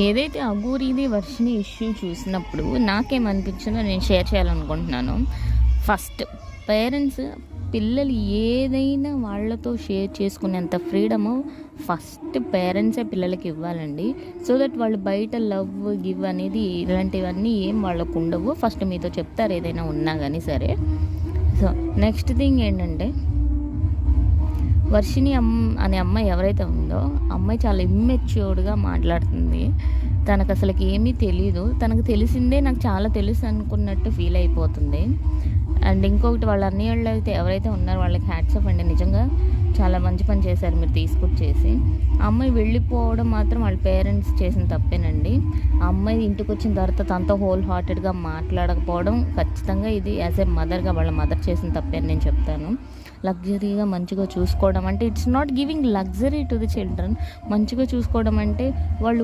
ఏదైతే అఘోరీది వర్షిని ఇష్యూ చూసినప్పుడు నాకేమనిపించిందో నేను షేర్ చేయాలనుకుంటున్నాను. ఫస్ట్, పేరెంట్స్ పిల్లలు ఏదైనా వాళ్ళతో షేర్ చేసుకునేంత ఫ్రీడము ఫస్ట్ పేరెంట్సే పిల్లలకి ఇవ్వాలండి. సో దట్ వాళ్ళు బయట లవ్ గివ్ అనేది ఇలాంటివన్నీ ఏం వాళ్ళకు ఉండవు. ఫస్ట్ మీతో చెప్తారు ఏదైనా ఉన్నా కానీ సరే. సో నెక్స్ట్ థింగ్ ఏంటంటే, వర్షిని అనే అమ్మాయి ఎవరైతే ఉందో అమ్మాయి చాలా ఇమ్మెచ్యూర్డ్గా మాట్లాడుతుంది. తనకు అసలుకి ఏమీ తెలీదు. తనకు తెలిసిందే నాకు చాలా తెలుసు అనుకున్నట్టు ఫీల్ అయిపోతుంది. అండ్ ఇంకొకటి, వాళ్ళ అన్నయ్య అయితే ఎవరైతే ఉన్నారో వాళ్ళకి హ్యాట్స్ ఆఫ్ అండి. నిజంగా చాలా మంచి పని చేశారు మీరు తీసుకొచ్చేసి. ఆ అమ్మాయి వెళ్ళిపోవడం మాత్రం వాళ్ళ పేరెంట్స్ చేసిన తప్పేనండి. ఆ అమ్మాయి ఇంటికి వచ్చిన తర్వాత తనతో హోల్ హార్టెడ్గా మాట్లాడకపోవడం ఖచ్చితంగా ఇది యాజ్ ఏ మదర్గా వాళ్ళ మదర్ చేసిన తప్పే అని నేను చెప్తాను. లగ్జరీగా మంచిగా చూసుకోవడం అంటే it's not giving luxury to the children. మంచిగా చూసుకోవడం అంటే వాళ్ళు